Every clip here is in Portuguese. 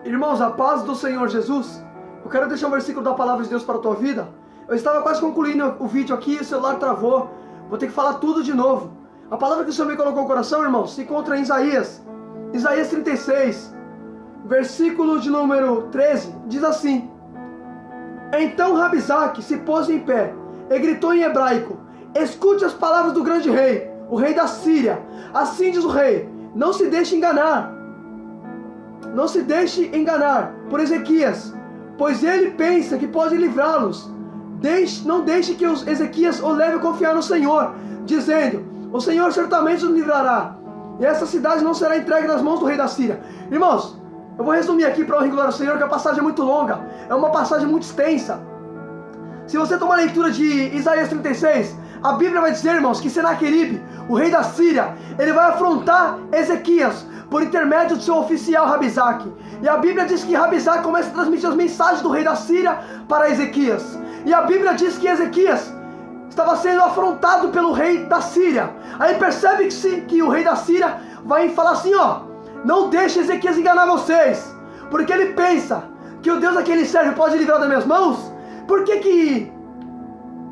Irmãos, a paz do Senhor Jesus. Eu quero deixar um versículo da palavra de Deus para a tua vida. Eu estava quase concluindo o vídeo aqui e o celular travou. Vou ter que falar tudo de novo. A palavra que o Senhor me colocou no coração, irmãos, se encontra em Isaías 36, versículo de número 13, diz assim: Então Rabizaque se pôs em pé e gritou em hebraico: Escute as palavras do grande rei, o rei da Síria. Assim diz o rei: Não se deixe enganar por Ezequias, pois ele pensa que pode livrá-los. Não deixe que Ezequias o leve a confiar no Senhor, dizendo: O Senhor certamente nos livrará, e essa cidade não será entregue nas mãos do rei da Síria. Irmãos, eu vou resumir aqui para o glória ao Senhor, que a passagem é muito longa, é uma passagem muito extensa. Se você tomar a leitura de Isaías 36, a Bíblia vai dizer, irmãos, que Senaqueribe, o rei da Síria, ele vai afrontar Ezequias por intermédio do seu oficial Rabizaque. E a Bíblia diz que Rabizaque começa a transmitir as mensagens do rei da Síria para Ezequias. E a Bíblia diz que Ezequias estava sendo afrontado pelo rei da Síria. Aí percebe-se que o rei da Síria vai falar assim, ó: Não deixe Ezequias enganar vocês, porque ele pensa que o Deus a quem ele serve pode livrar das minhas mãos. Por que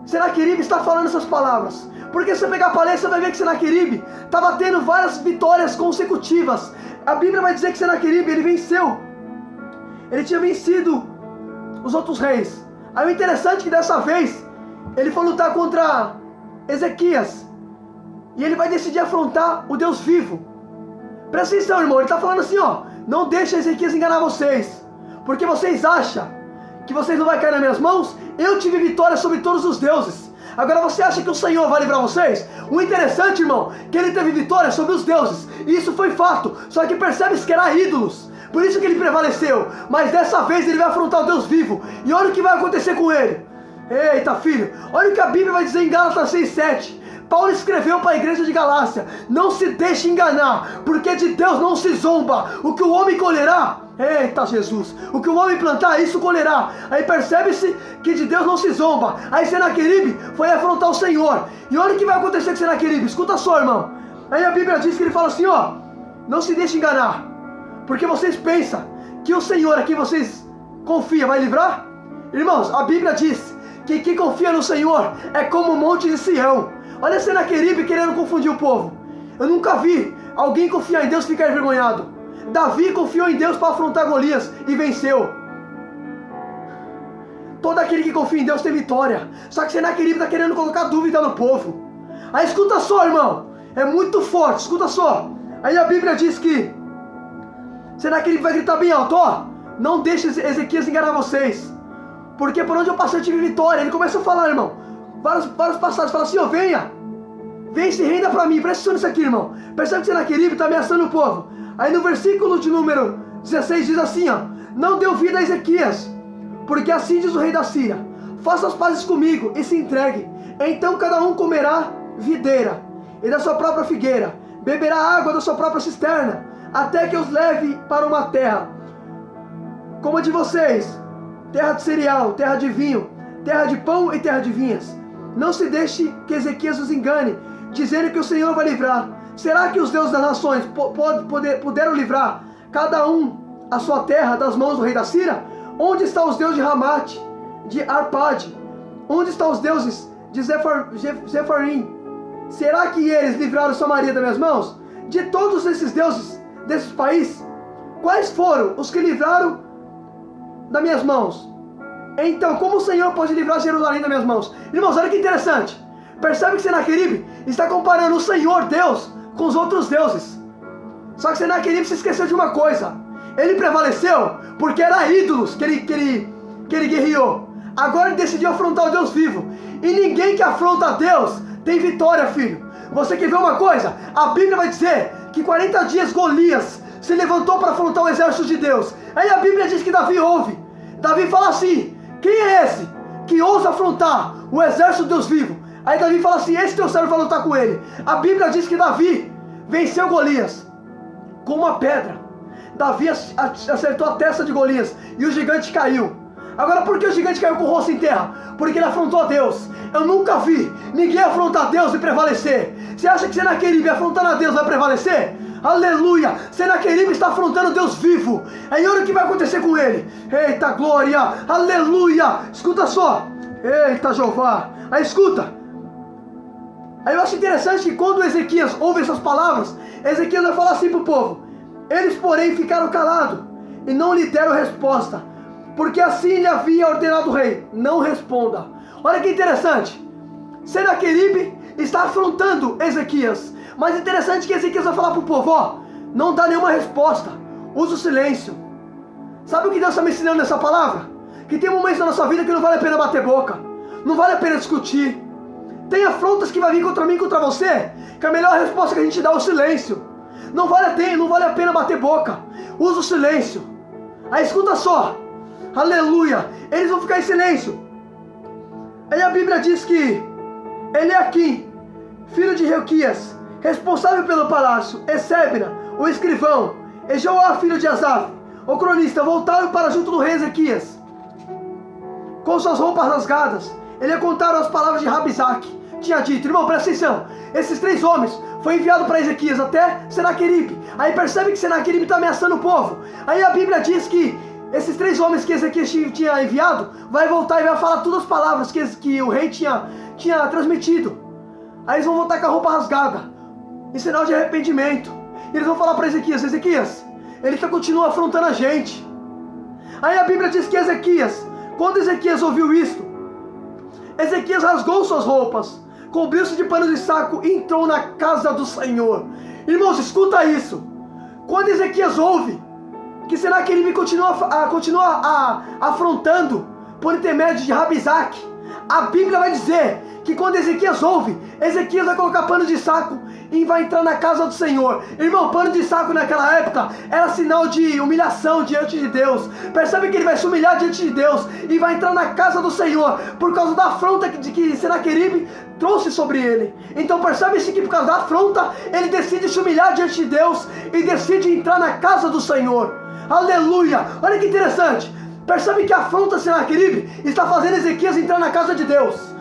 Senaqueribe está falando essas palavras? Porque se você pegar a palestra, você vai ver que Senaqueribe estava tendo várias vitórias consecutivas. A Bíblia vai dizer que Senaqueribe, ele venceu. Ele tinha vencido os outros reis. Aí o interessante é que dessa vez, ele foi lutar contra Ezequias. E ele vai decidir afrontar o Deus vivo. Presta atenção, irmão, ele está falando assim, ó: Não deixe Ezequias enganar vocês, porque vocês acham que vocês não vão cair nas minhas mãos? Eu tive vitória sobre todos os deuses. Agora você acha que o Senhor vai livrar vocês? O interessante, irmão, que ele teve vitória sobre os deuses, e isso foi fato. Só que percebe-se que eram ídolos, por isso que ele prevaleceu. Mas dessa vez ele vai afrontar o Deus vivo. E olha o que vai acontecer com ele. Eita, filho, olha o que a Bíblia vai dizer em Gálatas 6:7. Paulo escreveu para a igreja de Galácia: Não se deixe enganar, porque de Deus não se zomba. O que o homem colherá, eita Jesus, o que o homem plantar, isso colherá. Aí percebe-se que de Deus não se zomba. Aí Senaqueribe foi afrontar o Senhor. E olha o que vai acontecer com Senaqueribe. Escuta só, irmão. Aí a Bíblia diz que ele fala assim, ó: Não se deixe enganar, porque vocês pensam que o Senhor a quem vocês confiam vai livrar? Irmãos, a Bíblia diz que quem confia no Senhor é como o monte de Sião. Olha Senaqueribe querendo confundir o povo. Eu nunca vi alguém confiar em Deus e ficar envergonhado. Davi confiou em Deus para afrontar Golias e venceu. Todo aquele que confia em Deus tem vitória. Só que Senaqueribe está querendo colocar dúvida no povo. Aí escuta só, irmão, é muito forte, escuta só. Aí a Bíblia diz que Senaqueribe vai gritar bem alto, ó: Não deixe Ezequias enganar vocês, porque por onde eu passei eu tive vitória. Ele começa a falar, irmão, vários passagens, fala assim, ó: Vem se renda para mim. Presta atenção nisso aqui, irmão. Percebe que Senaqueribe está ameaçando o povo. Aí no versículo de número 16 diz assim, ó: Não dê ouvido a Ezequias, porque assim diz o rei da Síria: Faça as pazes comigo e se entregue. Então cada um comerá videira e da sua própria figueira, beberá água da sua própria cisterna, até que os leve para uma terra como a de vocês, terra de cereal, terra de vinho, terra de pão e terra de vinhas. Não se deixe que Ezequias os engane, dizendo que o Senhor vai livrar. Será que os deuses das nações puderam livrar cada um a sua terra das mãos do rei da Síria? Onde estão os deuses de Ramate, de Arpade? Onde estão os deuses de Zefarim? Será que eles livraram Samaria das minhas mãos? De todos esses deuses desses países, quais foram os que livraram das minhas mãos? Então, como o Senhor pode livrar Jerusalém das minhas mãos? Irmãos, olha que interessante. Percebe que Senaqueribe está comparando o Senhor Deus com os outros deuses. Só que Senaqueribe se esqueceu de uma coisa. Ele prevaleceu porque era ídolos que ele guerreou. Agora ele decidiu afrontar o Deus vivo. E ninguém que afronta a Deus tem vitória, filho. Você quer ver uma coisa? A Bíblia vai dizer que 40 dias Golias se levantou para afrontar o exército de Deus. Aí a Bíblia diz que Davi ouve. Davi fala assim: Quem é esse que ousa afrontar o exército de Deus vivo? Aí Davi fala assim: Esse teu servo vai lutar com ele. A Bíblia diz que Davi venceu Golias com uma pedra. Davi acertou a testa de Golias e o gigante caiu. Agora, por que o gigante caiu com o rosto em terra? Porque ele afrontou a Deus. Eu nunca vi ninguém afrontar Deus e prevalecer. Você acha que Senaqueribe afrontando a Deus vai prevalecer? Aleluia. Senaqueribe está afrontando Deus vivo. Aí olha o que vai acontecer com ele. Eita glória. Aleluia. Escuta só. Eita Jeová. Aí escuta. Aí eu acho interessante que quando Ezequias ouve essas palavras, Ezequias vai falar assim para o povo: eles porém ficaram calados e não lhe deram resposta, porque assim lhe havia ordenado o rei: não responda. Olha que interessante. Senaqueribe está afrontando Ezequias, mas interessante que Ezequias vai falar para o povo: ó, não dá nenhuma resposta, usa o silêncio. Sabe o que Deus está me ensinando nessa palavra? Que tem momentos na nossa vida que não vale a pena bater boca, não vale a pena discutir. Tem afrontas que vai vir contra mim e contra você, que a melhor resposta que a gente dá é o silêncio. Não vale a pena bater boca, usa o silêncio. Aí escuta só, aleluia, eles vão ficar em silêncio. Aí a Bíblia diz que Eliaquim, filho de Hilquias, responsável pelo palácio, e Sebna, o escrivão, e Joá, filho de Asaf, o cronista, voltaram para junto do rei Ezequias, com suas roupas rasgadas. Ele contaram as palavras de Rabizaque. Tinha dito, irmão, presta atenção, esses 3 homens foi enviado para Ezequias até Senaqueribe. Aí percebe que Senaqueribe está ameaçando o povo. Aí a Bíblia diz que esses 3 homens que Ezequias tinha enviado vai voltar e vai falar todas as palavras que o rei tinha transmitido. Aí eles vão voltar com a roupa rasgada, em sinal de arrependimento. E eles vão falar para Ezequias: Ezequias, ele continua afrontando a gente. Aí a Bíblia diz que quando Ezequias ouviu isto, Ezequias rasgou suas roupas, cobriu-se de pano de saco e entrou na casa do Senhor. Irmãos, escuta isso. Quando Ezequias ouve que Senaqueribe continua afrontando por intermédio de Rabizaque, a Bíblia vai dizer que quando Ezequias ouve, Ezequias vai colocar pano de saco e vai entrar na casa do Senhor. Irmão, pano de saco naquela época era sinal de humilhação diante de Deus. Percebe que ele vai se humilhar diante de Deus e vai entrar na casa do Senhor por causa da afronta que Senaqueribe trouxe sobre ele. Então percebe-se que por causa da afronta ele decide se humilhar diante de Deus e decide entrar na casa do Senhor. Aleluia! Olha que interessante. Percebe que a afronta Senaqueribe está fazendo Ezequias entrar na casa de Deus.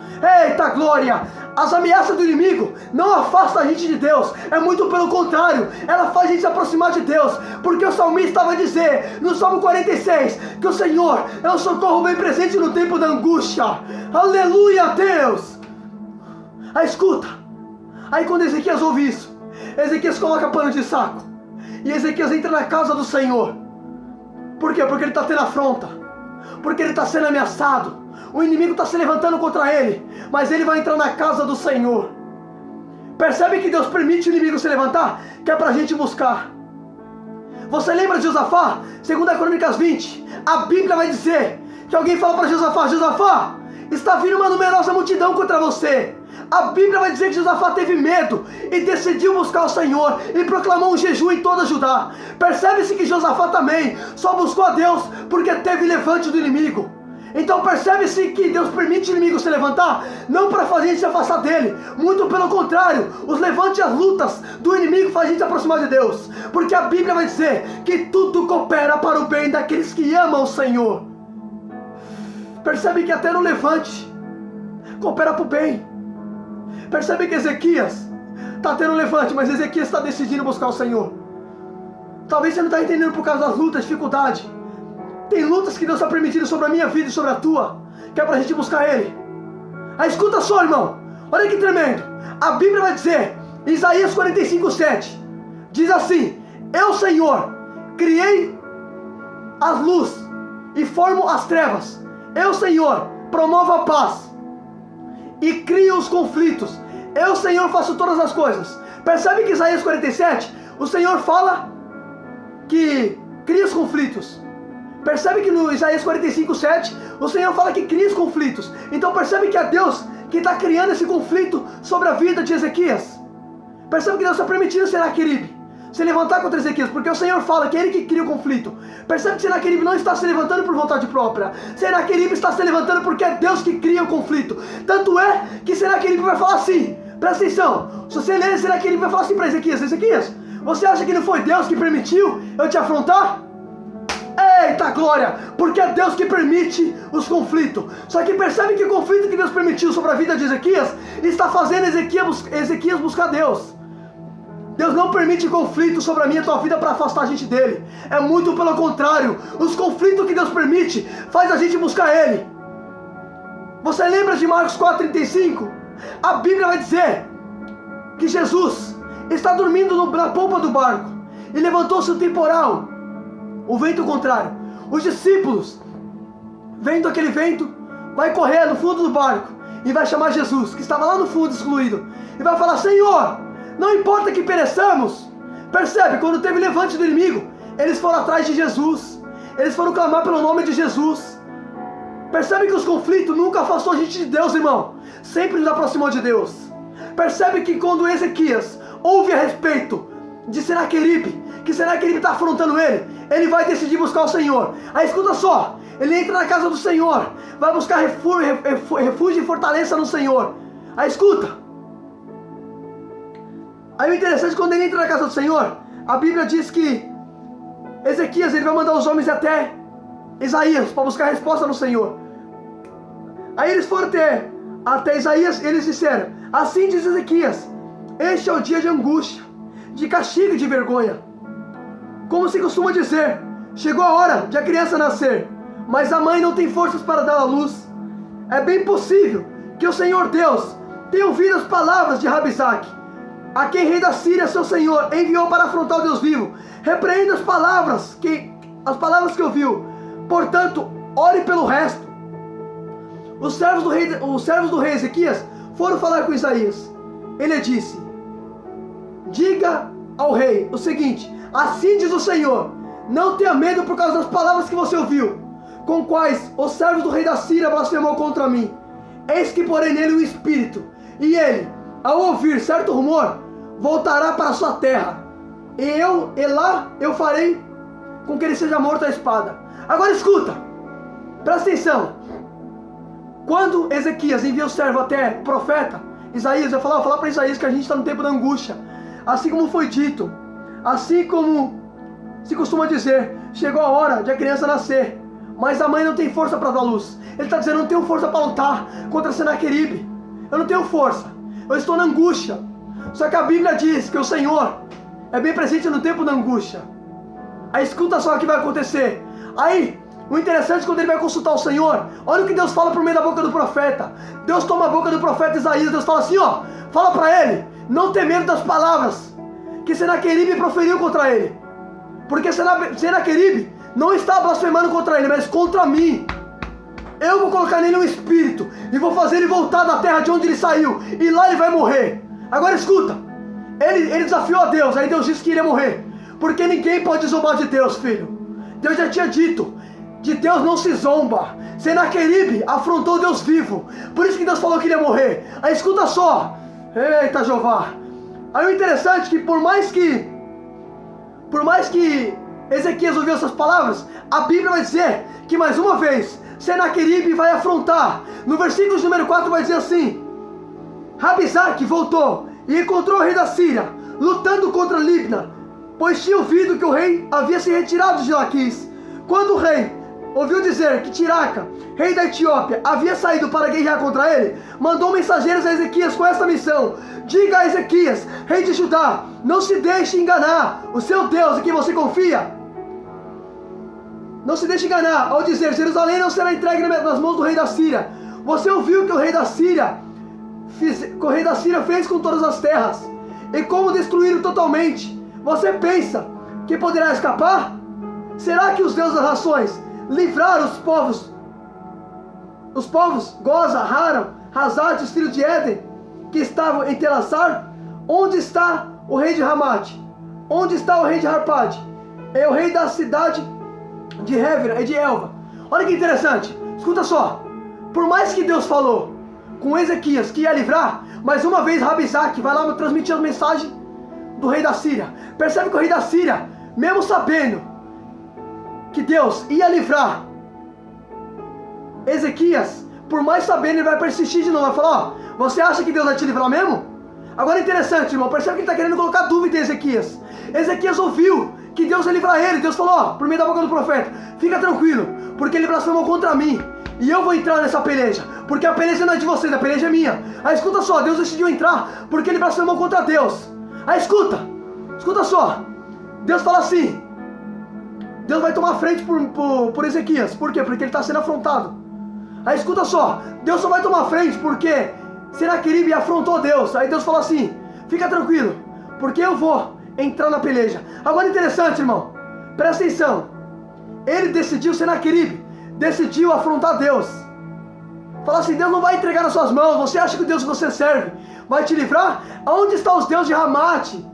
Eita glória! As ameaças do inimigo não afastam a gente de Deus, é muito pelo contrário, ela faz a gente se aproximar de Deus, porque o salmista vai dizer no Salmo 46 que o Senhor é um socorro bem presente no tempo da angústia. Aleluia, Deus! Aí escuta, aí quando Ezequias ouve isso, Ezequias coloca pano de saco e Ezequias entra na casa do Senhor. Por quê? Porque ele está tendo afronta, porque ele está sendo ameaçado. O inimigo está se levantando contra ele, mas ele vai entrar na casa do Senhor. Percebe que Deus permite o inimigo se levantar, que é para a gente buscar. Você lembra de Josafá? 2 Crônicas 20, a Bíblia vai dizer que alguém fala para Josafá: Josafá, está vindo uma numerosa multidão contra você. A Bíblia vai dizer que Josafá teve medo e decidiu buscar o Senhor e proclamou um jejum em toda Judá. Percebe-se que Josafá também só buscou a Deus porque teve levante do inimigo. Então percebe-se que Deus permite o inimigo se levantar, não para fazer a gente se afastar dele, muito pelo contrário, os levantes e as lutas do inimigo fazem a gente se aproximar de Deus, porque a Bíblia vai dizer que tudo coopera para o bem daqueles que amam o Senhor. Percebe que até no levante coopera para o bem. Percebe que Ezequias está tendo levante, mas Ezequias está decidindo buscar o Senhor. Talvez você não está entendendo por causa das lutas, dificuldade. Tem lutas que Deus está permitindo sobre a minha vida e sobre a tua, que é para a gente buscar Ele. Aí escuta só, irmão, olha que tremendo. A Bíblia vai dizer, Isaías 45:7, diz assim: eu, Senhor, criei as luzes e formo as trevas. Eu, Senhor, promovo a paz e crio os conflitos. Eu, Senhor, faço todas as coisas. Percebe que Isaías 47, o Senhor fala que cria os conflitos. Percebe que no Isaías 45:7, o Senhor fala que cria os conflitos. Então percebe que é Deus que está criando esse conflito sobre a vida de Ezequias. Percebe que Deus está permitindo Senaqueribe se levantar contra Ezequias, porque o Senhor fala que é Ele que cria o conflito. Percebe que Senaqueribe não está se levantando por vontade própria. Senaqueribe está se levantando porque é Deus que cria o conflito. Tanto é que Senaqueribe vai falar assim, presta atenção, se você ler, Senaqueribe vai falar assim para Ezequias: Ezequias, você acha que não foi Deus que permitiu eu te afrontar? Eita glória, porque é Deus que permite os conflitos. Só que percebe que o conflito que Deus permitiu sobre a vida de Ezequias está fazendo Ezequias buscar Deus. Deus não permite conflito sobre a minha e a tua vida para afastar a gente dele. É muito pelo contrário. Os conflitos que Deus permite faz a gente buscar ele. Você lembra de Marcos 4,35? A Bíblia vai dizer que Jesus está dormindo na polpa do barco e levantou-se o temporal, o vento contrário. Os discípulos, vendo aquele vento, vai correr no fundo do barco e vai chamar Jesus, que estava lá no fundo excluído, e vai falar: Senhor, não importa que pereçamos. Percebe? Quando teve levante do inimigo, eles foram atrás de Jesus, eles foram clamar pelo nome de Jesus. Percebe que os conflitos nunca afastou a gente de Deus, irmão, sempre nos aproximou de Deus. Percebe que quando Ezequias ouve a respeito de Senaqueribe, que Senaqueribe está afrontando ele vai decidir buscar o Senhor. Aí escuta só, ele entra na casa do Senhor, vai buscar refúgio e fortaleza no Senhor. Aí escuta. Aí o interessante, quando ele entra na casa do Senhor, a Bíblia diz que Ezequias ele vai mandar os homens até Isaías para buscar resposta no Senhor. Aí eles foram até Isaías e eles disseram: assim diz Ezequias, este é o dia de angústia, de castigo e de vergonha. Como se costuma dizer, chegou a hora de a criança nascer, mas a mãe não tem forças para dar à luz. É bem possível que o Senhor Deus tenha ouvido as palavras de Rabisaque, a quem rei da Síria, seu senhor, enviou para afrontar o Deus vivo. Repreenda as palavras que ouviu. Portanto, ore pelo resto. Os servos do rei Ezequias foram falar com Isaías. Ele disse: diga ao rei o seguinte: assim diz o Senhor, não tenha medo por causa das palavras que você ouviu, com quais os servos do rei da Síria blasfemou contra mim. Eis que porém nele o espírito, e ele, ao ouvir certo rumor, voltará para a sua terra, e lá eu farei com que ele seja morto à espada. Agora escuta, presta atenção. Quando Ezequias envia o servo até o profeta Isaías, vai falar para Isaías que a gente está no tempo da angústia, assim como foi dito, assim como se costuma dizer, chegou a hora de a criança nascer, mas a mãe não tem força para dar luz. Ele está dizendo: eu não tenho força para lutar contra Senaqueribe, eu não tenho força, eu estou na angústia. Só que a Bíblia diz que o Senhor é bem presente no tempo da angústia. Aí escuta só o que vai acontecer. Aí, o interessante, quando ele vai consultar o Senhor, olha o que Deus fala por meio da boca do profeta. Deus toma a boca do profeta Isaías. Deus fala assim, ó, fala para ele não ter medo das palavras que Senaqueribe proferiu contra ele, porque Senaqueribe não está blasfemando contra ele, mas contra mim. Eu vou colocar nele um espírito e vou fazer ele voltar da terra de onde ele saiu, e lá ele vai morrer. Agora escuta, ele desafiou a Deus. Aí Deus disse que iria morrer, porque ninguém pode zombar de Deus, filho. Deus já tinha dito, de Deus não se zomba. Senaqueribe afrontou Deus vivo, por isso que Deus falou que ele ia morrer. Aí escuta só, eita Jeová. Aí o interessante é que por mais que Ezequias ouviu essas palavras, a Bíblia vai dizer que mais uma vez Senaqueribe vai afrontar. No versículo número 4 vai dizer assim: Rabisaque voltou e encontrou o rei da Síria lutando contra Libna, pois tinha ouvido que o rei havia se retirado de Laquis. Quando o rei ouviu dizer que Tiraca, rei da Etiópia, havia saído para guerrear contra ele, mandou mensageiros a Ezequias com essa missão: diga a Ezequias, rei de Judá, não se deixe enganar, o seu Deus em quem você confia não se deixe enganar ao dizer: Jerusalém não será entregue nas mãos do rei da Síria. Você ouviu que o rei da Síria fez com todas as terras, e como destruíram totalmente. Você pensa que poderá escapar? Será que os deuses das nações livraram os povos Goza, Haram, Hazate, os filhos de Éden, que estavam em Telassar? Onde está o rei de Ramate? Onde está o rei de Arpade? É o rei da cidade de Révera e de Elva. Olha que interessante, escuta só. Por mais que Deus falou com Ezequias que ia livrar, mais uma vez Rabisaque vai lá transmitir as mensagens do rei da Síria. Percebe que o rei da Síria, mesmo sabendo que Deus ia livrar Ezequias, por mais sabendo, ele vai persistir de novo, vai falar: ó, você acha que Deus vai te livrar mesmo? Agora é interessante, irmão, percebe que ele está querendo colocar dúvida em Ezequias. Ezequias ouviu que Deus ia livrar ele. Deus falou, ó, por meio da boca do profeta: fica tranquilo, porque ele blasfemou contra mim, e eu vou entrar nessa peleja, porque a peleja não é de vocês, a peleja é minha. Aí escuta só, Deus decidiu entrar porque ele blasfemou contra Deus. Aí escuta, Escuta só, Deus fala assim, Deus vai tomar frente por Ezequias. Por quê? Porque ele está sendo afrontado. Aí escuta só, Deus só vai tomar frente porque Senaqueribe afrontou Deus. Aí Deus fala assim, fica tranquilo, porque eu vou entrar na peleja. Agora interessante, irmão, presta atenção. Ele decidiu, Senaqueribe decidiu afrontar Deus. Fala assim, Deus não vai entregar nas suas mãos. Você acha que o Deus que você serve vai te livrar? Onde estão os deuses de Ramate?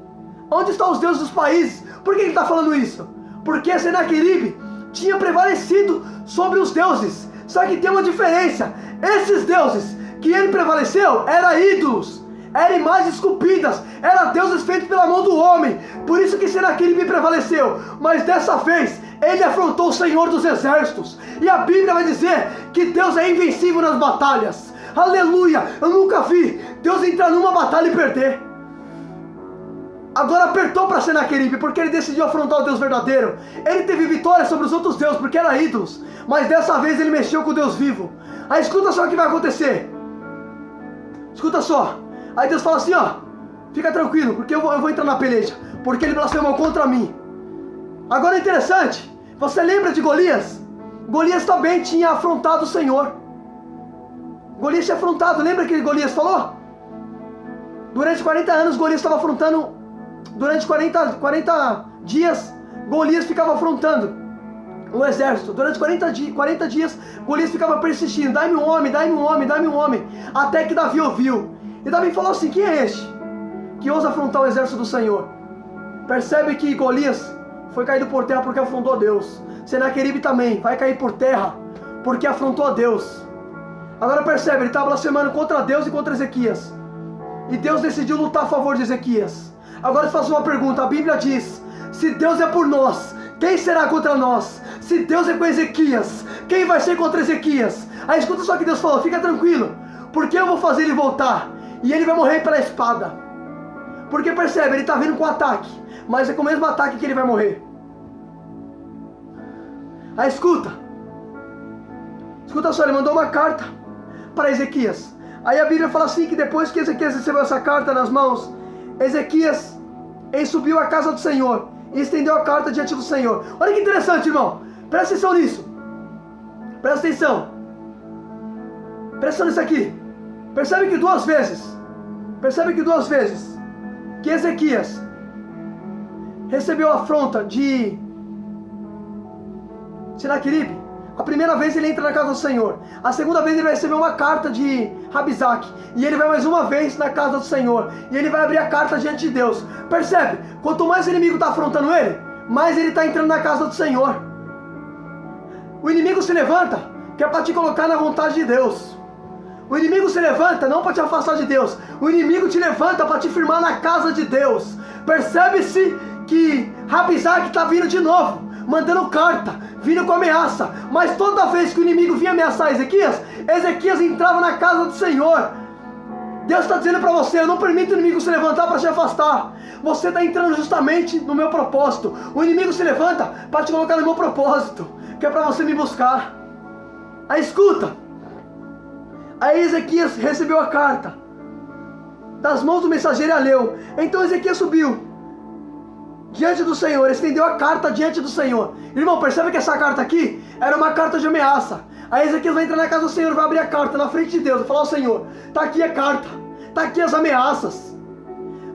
Onde estão os deuses dos países? Por que ele está falando isso? Porque Senaqueribe tinha prevalecido sobre os deuses. Só que tem uma diferença. Esses deuses que ele prevaleceu eram ídolos, eram imagens esculpidas, eram deuses feitos pela mão do homem. Por isso que Senaqueribe prevaleceu. Mas dessa vez ele afrontou o Senhor dos Exércitos. E a Bíblia vai dizer que Deus é invencível nas batalhas. Aleluia! Eu nunca vi Deus entrar numa batalha e perder. Agora apertou para Senaqueribe, porque ele decidiu afrontar o Deus verdadeiro. Ele teve vitória sobre os outros deuses, porque eram ídolos. Mas dessa vez ele mexeu com o Deus vivo. Aí escuta só o que vai acontecer. Escuta só. Aí Deus fala assim, ó, fica tranquilo, porque eu vou entrar na peleja, porque ele blasfemou contra mim. Agora é interessante, você lembra de Golias? Golias também tinha afrontado o Senhor. Golias tinha afrontado, lembra que Golias falou? Durante 40 anos Golias estava afrontando, durante 40 dias Golias ficava afrontando o exército. Durante 40 dias Golias ficava persistindo, dai-me um homem, dai-me um homem, dai-me um homem. Até que Davi ouviu. E Davi falou assim, quem é este que ousa afrontar o exército do Senhor? Percebe que Golias foi caído por terra porque afrontou a Deus. Senaqueribe também vai cair por terra porque afrontou a Deus. Agora percebe, ele estava blasfemando contra Deus e contra Ezequias. E Deus decidiu lutar a favor de Ezequias. Agora eu faço uma pergunta, a Bíblia diz, se Deus é por nós, quem será contra nós? Se Deus é com Ezequias, quem vai ser contra Ezequias? Aí escuta só que Deus falou, fica tranquilo, porque eu vou fazer ele voltar, e ele vai morrer pela espada. Porque percebe, ele está vindo com ataque, mas é com o mesmo ataque que ele vai morrer. Aí escuta só, ele mandou uma carta para Ezequias. Aí a Bíblia fala assim, que depois que Ezequias recebeu essa carta nas mãos, Ezequias subiu à casa do Senhor e estendeu a carta diante do Senhor. Olha que interessante, irmão, presta atenção nisso. Presta atenção nisso aqui. Percebe que duas vezes que Ezequias recebeu a afronta de Senaqueribe. A primeira vez ele entra na casa do Senhor. A segunda vez ele vai receber uma carta de Rabizaque. E ele vai mais uma vez na casa do Senhor. E ele vai abrir a carta diante de Deus. Percebe? Quanto mais o inimigo está afrontando ele, mais ele está entrando na casa do Senhor. O inimigo se levanta, que é para te colocar na vontade de Deus. O inimigo se levanta não para te afastar de Deus. O inimigo te levanta para te firmar na casa de Deus. Percebe-se que Rabizaque está vindo de novo, mandando carta, vindo com ameaça. Mas toda vez que o inimigo vinha ameaçar Ezequias, Ezequias entrava na casa do Senhor. Deus está dizendo para você, eu não permito o inimigo se levantar para te afastar. Você está entrando justamente no meu propósito. O inimigo se levanta para te colocar no meu propósito, que é para você me buscar. Aí escuta. Aí Ezequias recebeu a carta das mãos do mensageiro e a leu. Então Ezequias subiu diante do Senhor, estendeu a carta diante do Senhor. Irmão, percebe que essa carta aqui era uma carta de ameaça. Aí Ezequias vai entrar na casa do Senhor, vai abrir a carta na frente de Deus e falar ao Senhor, está aqui a carta, está aqui as ameaças.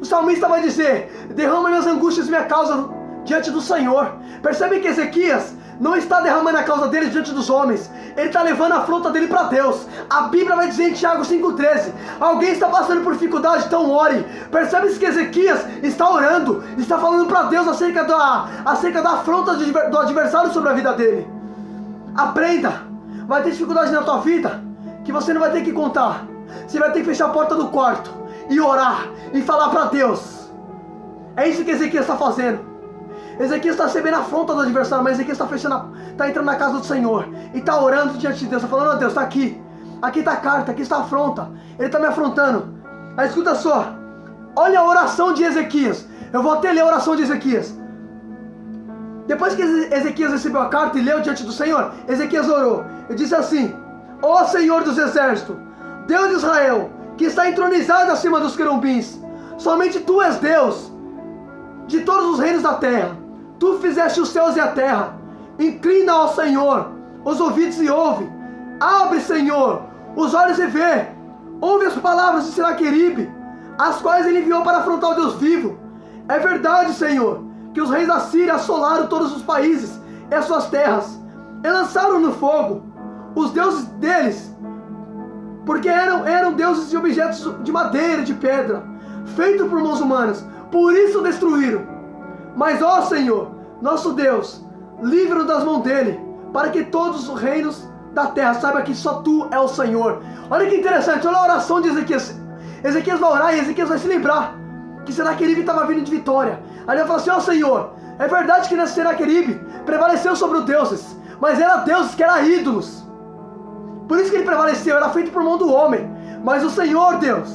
O salmista vai dizer, derrama minhas angústias e minha causa diante do Senhor. Percebe que Ezequias não está derramando a causa dele diante dos homens, ele está levando a afronta dele para Deus. A Bíblia vai dizer em Tiago 5,13, alguém está passando por dificuldade, então ore. Percebe-se que Ezequias está orando, está falando para Deus acerca da afronta do adversário sobre a vida dele. Aprenda, vai ter dificuldade na tua vida, que você não vai ter que contar. Você vai ter que fechar a porta do quarto e orar, e falar para Deus. É isso que Ezequias está fazendo. Ezequias está recebendo a afronta do adversário, mas Ezequias está entrando na casa do Senhor e está orando diante de Deus, está falando, ó Deus, está aqui está a carta, aqui está a afronta, ele está me afrontando. Aí escuta só, olha a oração de Ezequias. Eu vou até ler a oração de Ezequias. Depois que Ezequias recebeu a carta e leu diante do Senhor, Ezequias orou e disse assim, ó Senhor dos exércitos, Deus de Israel, que está entronizado acima dos querubins, somente Tu és Deus. de todos os reinos da terra. Tu fizeste os céus e a terra. Inclina ao Senhor os ouvidos e ouve. Abre, Senhor, os olhos e vê. Ouve as palavras de Senaqueribe, as quais ele enviou para afrontar o Deus vivo. É verdade, Senhor, que os reis da Síria assolaram todos os países e as suas terras, e lançaram no fogo os deuses deles, porque eram deuses e objetos de madeira e de pedra, feitos por mãos humanas. Por isso destruíram. Mas, ó Senhor, nosso Deus, livra-nos das mãos dele, para que todos os reinos da terra saibam que só tu é o Senhor. Olha que interessante, olha a oração de Ezequias. Ezequias vai orar e Ezequias vai se lembrar que Senaqueribe estava vindo de vitória. Aí ele fala assim: ó Senhor, é verdade que nesse Senaqueribe prevaleceu sobre os deuses, mas eram deuses que eram ídolos. Por isso que ele prevaleceu, era feito por mão do homem. Mas o Senhor, Deus,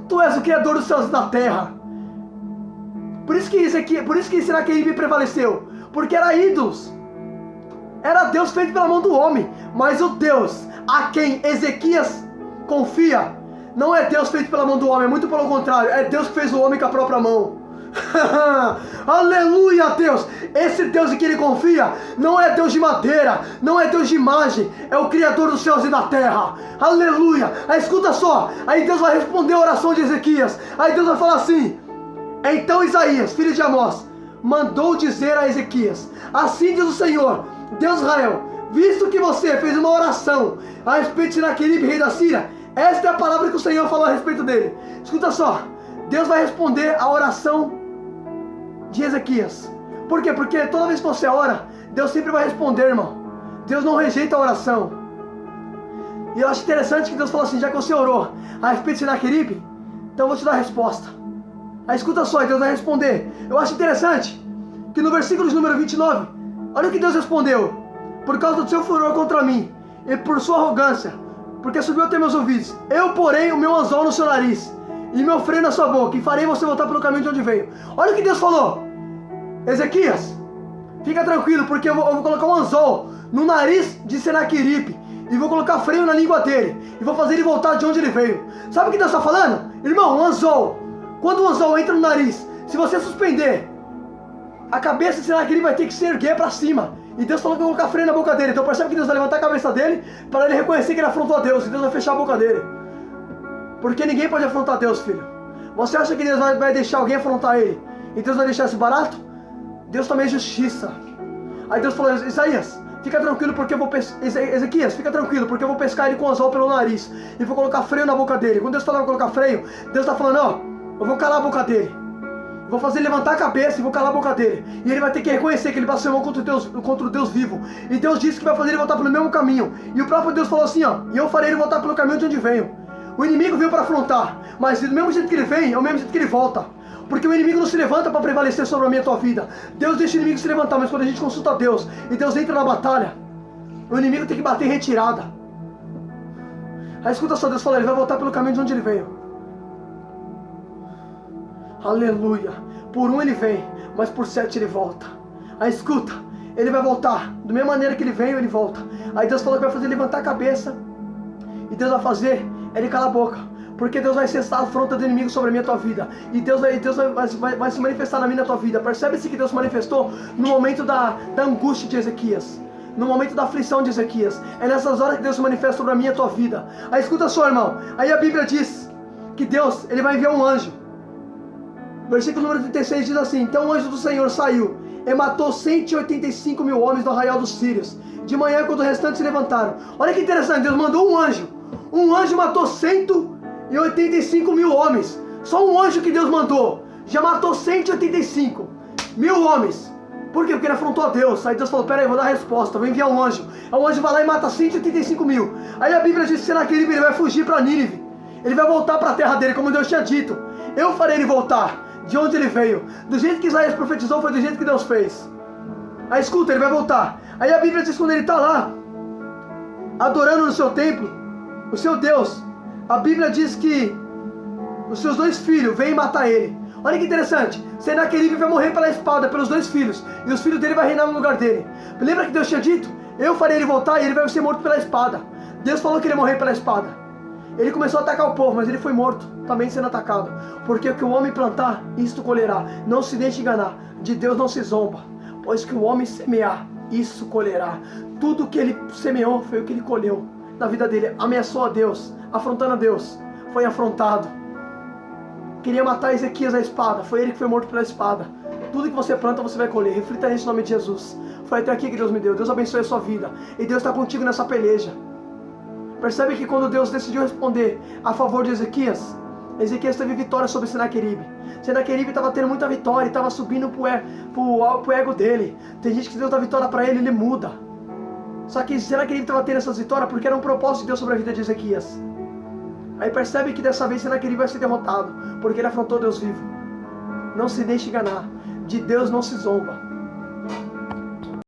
tu és o Criador dos céus e da terra. Por isso que Senaqueribe prevaleceu, porque era ídolos. Era Deus feito pela mão do homem. Mas o Deus a quem Ezequias confia não é Deus feito pela mão do homem, é muito pelo contrário, é Deus que fez o homem com a própria mão. Aleluia, Deus. Esse Deus em que ele confia não é Deus de madeira, não é Deus de imagem, é o Criador dos céus e da terra. Aleluia. Aí escuta só, aí Deus vai responder a oração de Ezequias. Aí Deus vai falar assim: então Isaías, filho de Amós, mandou dizer a Ezequias: assim diz o Senhor, Deus de Israel, visto que você fez uma oração a respeito de Senaqueribe, rei da Síria, esta é a palavra que o Senhor falou a respeito dele. Escuta só, Deus vai responder a oração de Ezequias. Por quê? Porque toda vez que você ora, Deus sempre vai responder, irmão. Deus não rejeita a oração. E eu acho interessante que Deus falou assim: já que você orou a respeito de Senaqueribe, então eu vou te dar a resposta. Aí escuta só, Deus vai responder. Eu acho interessante que no versículo de número 29, olha o que Deus respondeu: por causa do seu furor contra mim e por sua arrogância, porque subiu até meus ouvidos, eu porei o meu anzol no seu nariz e meu freio na sua boca, e farei você voltar pelo caminho de onde veio. Olha o que Deus falou: Ezequias, fica tranquilo, porque eu vou colocar um anzol no nariz de Senaqueribe, e vou colocar freio na língua dele, e vou fazer ele voltar de onde ele veio. Sabe o que Deus está falando? Irmão, um anzol, quando o anzol entra no nariz, se você suspender, a cabeça de Senaqueribe vai ter que se erguer para cima, e Deus falou que eu vou colocar freio na boca dele. Então percebe que Deus vai levantar a cabeça dele, para ele reconhecer que ele afrontou a Deus, e Deus vai fechar a boca dele. Porque ninguém pode afrontar Deus, filho. Você acha que Deus vai deixar alguém afrontar ele, e Deus vai deixar isso barato? Deus também é justiça. Aí Deus falou: Isaías, fica tranquilo, porque eu vou Ezequias, fica tranquilo, porque eu vou pescar ele com o anzol pelo nariz, e vou colocar freio na boca dele. Quando Deus falar colocar freio, Deus está falando: ó, eu vou calar a boca dele, vou fazer ele levantar a cabeça e vou calar a boca dele, e ele vai ter que reconhecer que ele passou a mão contra o Deus vivo, e Deus disse que vai fazer ele voltar pelo mesmo caminho. E o próprio Deus falou assim: ó, e eu farei ele voltar pelo caminho de onde veio. O inimigo veio para afrontar, mas do mesmo jeito que ele vem, é o mesmo jeito que ele volta. Porque o inimigo não se levanta para prevalecer sobre a minha e a tua vida. Deus deixa o inimigo se levantar, mas quando a gente consulta Deus e Deus entra na batalha, o inimigo tem que bater em retirada. Aí escuta só, Deus fala: ele vai voltar pelo caminho de onde ele veio. Aleluia. Por um ele vem, mas por 7 ele volta. Aí escuta, ele vai voltar da mesma maneira que ele veio, ele volta. Aí Deus falou que vai fazer ele levantar a cabeça, e Deus vai fazer ele calar a boca, porque Deus vai cessar a afronta do inimigo sobre a minha e a tua vida. E Deus vai se manifestar na minha e na tua vida. Percebe-se que Deus se manifestou no momento da angústia de Ezequias, no momento da aflição de Ezequias. É nessas horas que Deus se manifesta sobre a minha e a tua vida. Aí escuta só, irmão. Aí a Bíblia diz que Deus, ele vai enviar um anjo. Versículo número 36 diz assim: então o anjo do Senhor saiu e matou 185 mil homens do arraial dos sírios, de manhã, quando os restantes se levantaram. Olha que interessante, Deus mandou um anjo. Um anjo matou 185 mil homens. Só um anjo que Deus mandou já matou 185 mil homens. Por quê? Porque ele afrontou a Deus. Aí Deus falou: pera aí, eu vou dar a resposta, vou enviar um anjo. Aí o anjo vai lá e mata 185 mil. Aí a Bíblia diz que Senaqueribe, ele vai fugir para Nínive. Ele vai voltar para a terra dele, como Deus tinha dito. Eu farei ele voltar de onde ele veio. Do jeito que Isaías profetizou, foi do jeito que Deus fez. Aí escuta, ele vai voltar. Aí a Bíblia diz que quando ele está lá, adorando no seu templo, o seu Deus, a Bíblia diz que os seus 2 filhos vêm matar ele. Olha que interessante, Senaqueribe vai morrer pela espada, pelos 2 filhos, e os filhos dele vão reinar no lugar dele. Lembra que Deus tinha dito: eu farei ele voltar e ele vai ser morto pela espada. Deus falou que ele ia morrer pela espada. Ele começou a atacar o povo, mas ele foi morto, também sendo atacado. Porque o que o homem plantar, isto colherá. Não se deixe enganar, de Deus não se zomba. Pois que o homem semear, isso colherá. Tudo que ele semeou foi o que ele colheu na vida dele. Ameaçou a Deus, afrontando a Deus, foi afrontado. Queria matar Ezequias à espada, foi ele que foi morto pela espada. Tudo que você planta, você vai colher. Reflita nisso em nome de Jesus. Foi até aqui que Deus me deu. Deus abençoe a sua vida. E Deus está contigo nessa peleja. Percebe que quando Deus decidiu responder a favor de Ezequias, Ezequias teve vitória sobre Senaqueribe. Senaqueribe estava tendo muita vitória, estava subindo pro ego dele. Tem gente que Deus dá vitória para ele, ele muda. Só que Senaqueribe estava tendo essas vitórias porque era um propósito de Deus sobre a vida de Ezequias. Aí percebe que dessa vez Senaqueribe vai ser derrotado, porque ele afrontou Deus vivo. Não se deixe enganar, de Deus não se zomba.